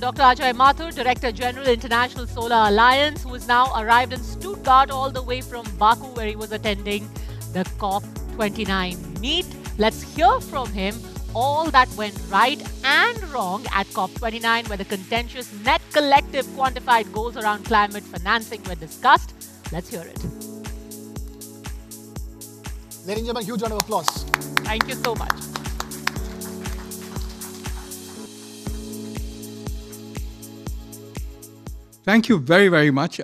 Dr. Ajay Mathur, Director General, International Solar Alliance, who has now arrived in Stuttgart all the way from Baku, where he was attending the COP29 meet. Let's hear from him all that went right and wrong at COP29, where the contentious net collective quantified goals around climate financing were discussed. Let's hear it. Ladies and gentlemen, huge round of applause. Thank you so much. Thank you very, very much.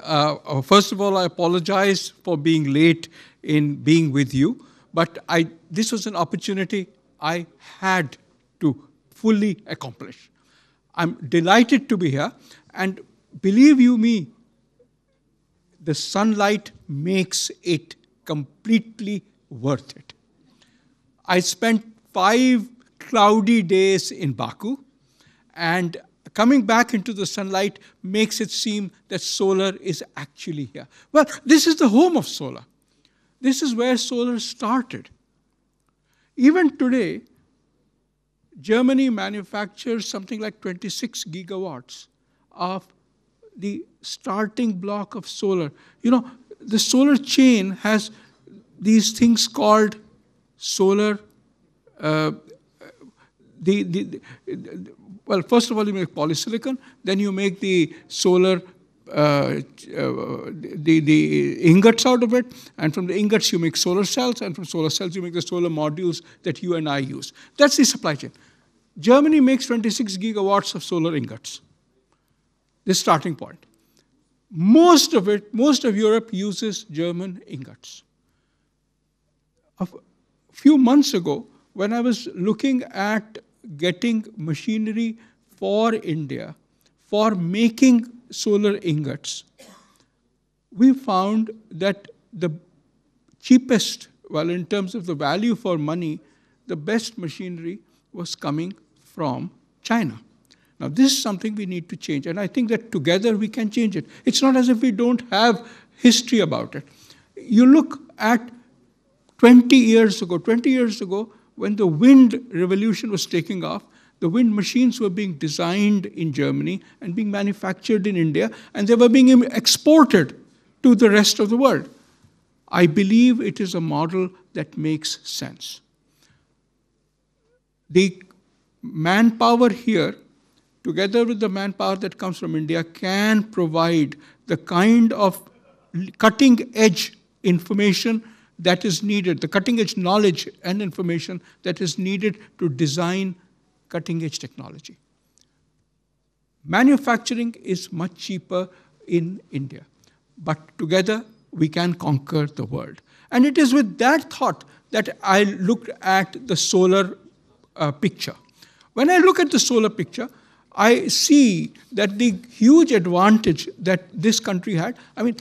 First of all, I apologize for being late in being with you, but this was an opportunity I had to fully accomplish. I'm delighted to be here, and believe you me, the sunlight makes it completely worth it. I spent 5 cloudy days in Baku, and coming back into the sunlight makes it seem that solar is actually here. Well, this is the home of solar. This is where solar started. Even today, Germany manufactures something like 26 gigawatts of the starting block of solar. You know, the solar chain has these things called solar, well, first of all, you make polysilicon, then you make the solar, the ingots out of it, and from the ingots you make solar cells, and from solar cells you make the solar modules that you and I use. That's the supply chain. Germany makes 26 gigawatts of solar ingots, the starting point. Most of Europe uses German ingots. A few months ago, when I was looking at getting machinery for India for making solar ingots, we found that the cheapest, well, in terms of the value for money, the best machinery was coming from China. Now, this is something we need to change, and I think that together we can change it. It's not as if we don't have history about it. You look at 20 years ago, when the wind revolution was taking off, the wind machines were being designed in Germany and being manufactured in India, and they were being exported to the rest of the world. I believe it is a model that makes sense. The manpower here, together with the manpower that comes from India, can provide the kind of cutting-edge information that is needed, the cutting-edge knowledge and information that is needed to design cutting-edge technology. Manufacturing is much cheaper in India, but together we can conquer the world. And it is with that thought that I looked at the solar picture. When I look at the solar picture, I see that the huge advantage that this country had, I mean,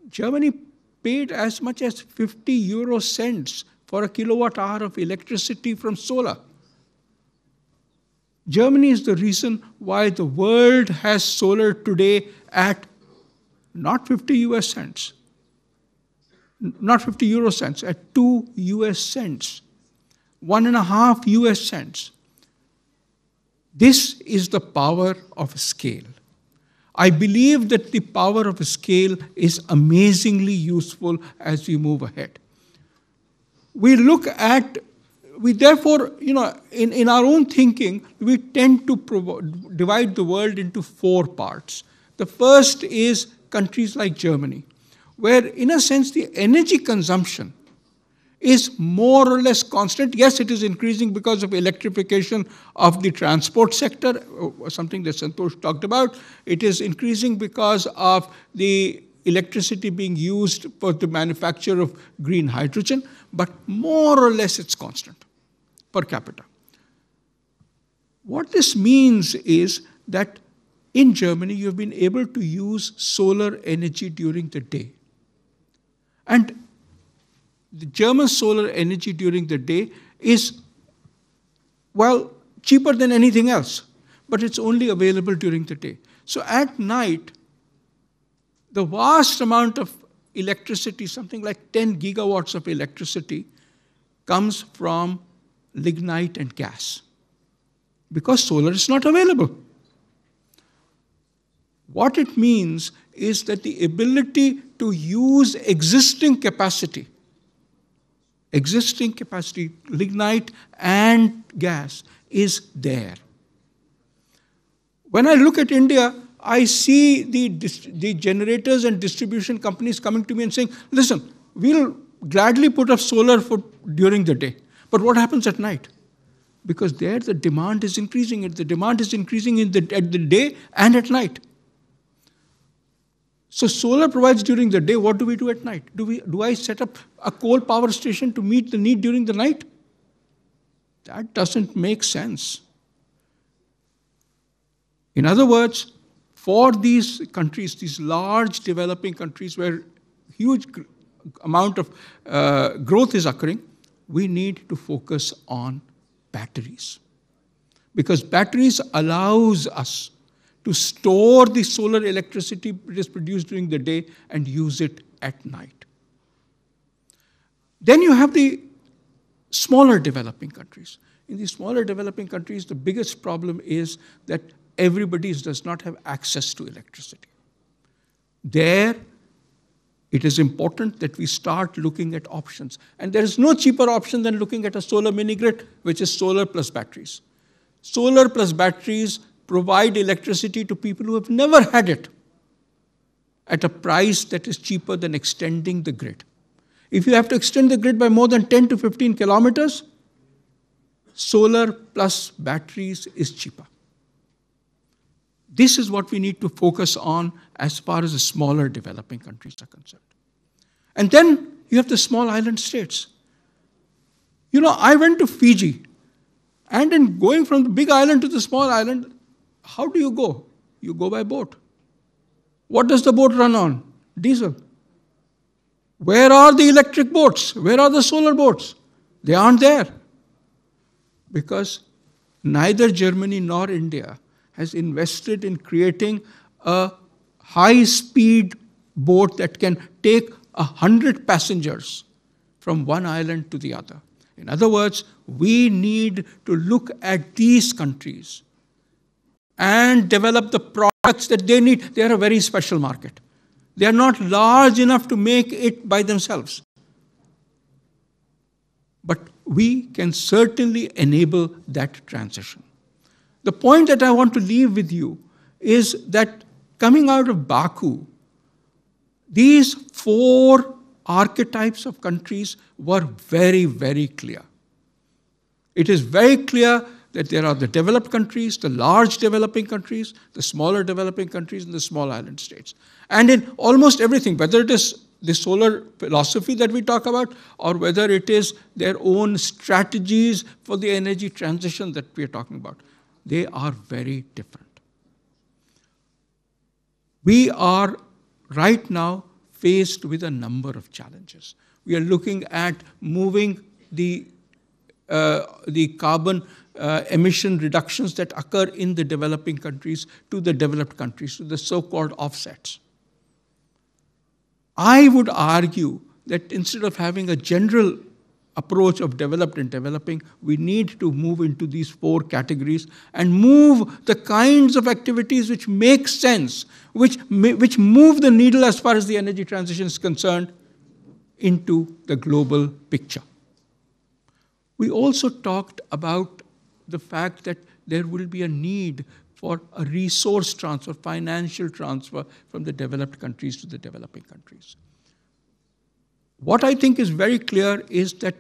Germany paid as much as 50 euro cents for a kilowatt hour of electricity from solar. Germany is the reason why the world has solar today at not 50 US cents, not 50 euro cents, at 2 US cents, 1.5 US cents. This is the power of scale. I believe that the power of scale is amazingly useful as we move ahead. We therefore, you know, in our own thinking, we tend to divide the world into 4 parts. The first is countries like Germany, where, in a sense, the energy consumption is more or less constant. Yes, it is increasing because of electrification of the transport sector, something that Santosh talked about. It is increasing because of the electricity being used for the manufacture of green hydrogen, but more or less it's constant per capita. What this means is that in Germany, you've been able to use solar energy during the day. And the German solar energy during the day is, well, cheaper than anything else, but it's only available during the day. So at night, the vast amount of electricity, something like 10 gigawatts of electricity, comes from lignite and gas, because solar is not available. What it means is that the ability to use existing capacity, lignite and gas, is there. When I look at India, I see the generators and distribution companies coming to me and saying, listen, we'll gladly put up solar during the day. But what happens at night? Because there the demand is increasing. The demand is increasing at the day and at night. So solar provides during the day. What do we do at night? Do I set up a coal power station to meet the need during the night? That doesn't make sense. In other words, for these countries, these large developing countries where huge amount of growth is occurring, we need to focus on batteries. Because batteries allows us to store the solar electricity that is produced during the day and use it at night. Then you have the smaller developing countries. In the smaller developing countries, the biggest problem is that everybody does not have access to electricity. There, it is important that we start looking at options. And there is no cheaper option than looking at a solar mini-grid, which is solar plus batteries. Solar plus batteries provide electricity to people who have never had it at a price that is cheaper than extending the grid. If you have to extend the grid by more than 10 to 15 kilometers, solar plus batteries is cheaper. This is what we need to focus on as far as the smaller developing countries are concerned. And then you have the small island states. You know, I went to Fiji, and in going from the big island to the small island, how do you go? You go by boat. What does the boat run on? Diesel. Where are the electric boats? Where are the solar boats? They aren't there. Because neither Germany nor India has invested in creating a high-speed boat that can take 100 passengers from one island to the other. In other words, we need to look at these countries and develop the products that they need. They are a very special market. They are not large enough to make it by themselves. But we can certainly enable that transition. The point that I want to leave with you is that coming out of Baku, these 4 archetypes of countries were very, very clear. It is very clear that there are the developed countries, the large developing countries, the smaller developing countries, and the small island states. And in almost everything, whether it is the solar philosophy that we talk about, or whether it is their own strategies for the energy transition that we are talking about, they are very different. We are right now faced with a number of challenges. We are looking at moving the carbon emission reductions that occur in the developing countries to the developed countries, to the so-called offsets. I would argue that instead of having a general approach of developed and developing, we need to move into these 4 categories and move the kinds of activities which make sense, which move the needle as far as the energy transition is concerned into the global picture. We also talked about the fact that there will be a need for a resource transfer, financial transfer from the developed countries to the developing countries. What I think is very clear is that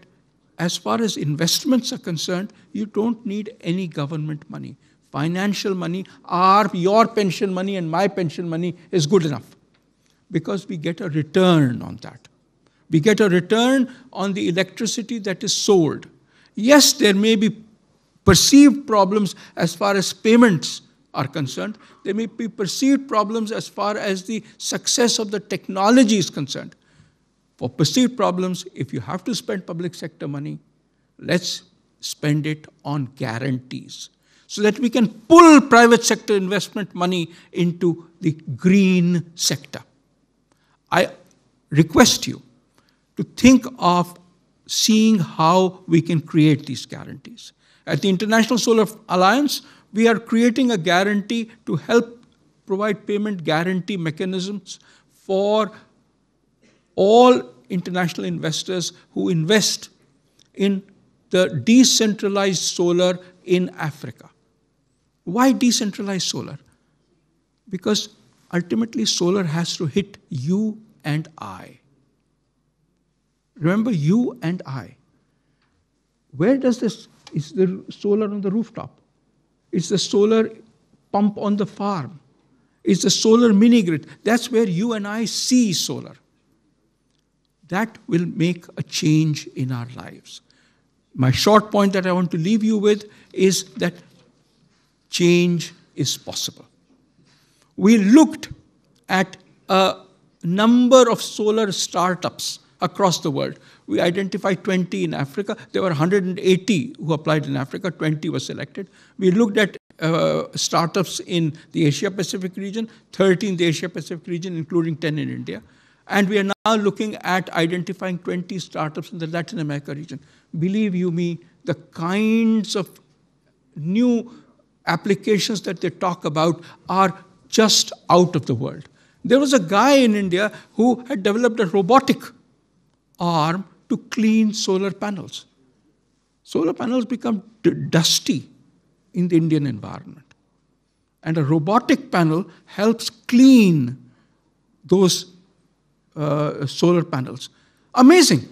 as far as investments are concerned, you don't need any government money. Financial money, your pension money and my pension money is good enough because we get a return on that. We get a return on the electricity that is sold. Yes, there may be perceived problems as far as payments are concerned. There may be perceived problems as far as the success of the technology is concerned. For perceived problems, if you have to spend public sector money, let's spend it on guarantees so that we can pull private sector investment money into the green sector. I request you to think of seeing how we can create these guarantees. At the International Solar Alliance, we are creating a guarantee to help provide payment guarantee mechanisms for all international investors who invest in the decentralized solar in Africa. Why decentralized solar? Because ultimately solar has to hit you and I. Remember, you and I. Where does this, is the solar on the rooftop? It's the solar pump on the farm. It's the solar mini grid. That's where you and I see solar. That will make a change in our lives. My short point that I want to leave you with is that change is possible. We looked at a number of solar startups across the world. We identified 20 in Africa. There were 180 who applied in Africa, 20 were selected. We looked at startups in the Asia-Pacific region, 30 in the Asia-Pacific region, including 10 in India. And we are now looking at identifying 20 startups in the Latin America region. Believe you me, the kinds of new applications that they talk about are just out of the world. There was a guy in India who had developed a robotic arm to clean solar panels. Solar panels become dusty in the Indian environment. And a robotic panel helps clean those solar panels. Amazing.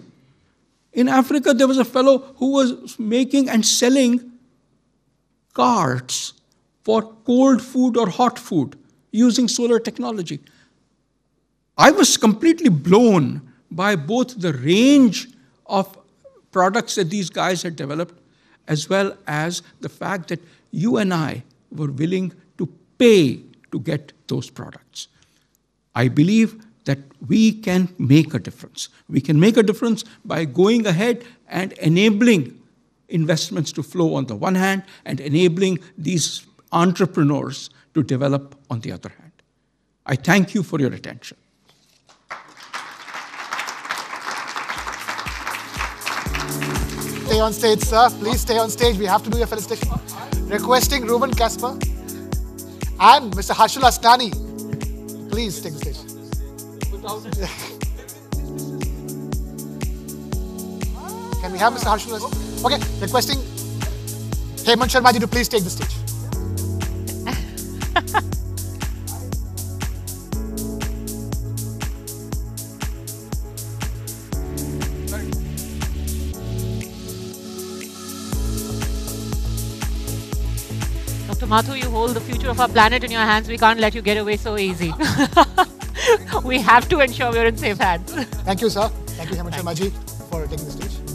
In Africa, there was a fellow who was making and selling carts for cold food or hot food using solar technology. I was completely blown by both the range of products that these guys had developed, as well as the fact that you and I were willing to pay to get those products. I believe that we can make a difference. We can make a difference by going ahead and enabling investments to flow on the one hand and enabling these entrepreneurs to develop on the other hand. I thank you for your attention. Stay on stage, sir. Please stay on stage. We have to do your felicitation. Requesting Ruben Kasper and Mr. Harshul Asnani. Please take the stage. Can we have Mr. Harshul Asnani? Okay, requesting Hemant Sharma ji to please take the stage. Dr. Mathur, you hold the future of our planet in your hands. We can't let you get away so easy. We have to ensure we're in safe hands. Thank you, sir. Thank you, Hemant Sharma ji, for taking the stage.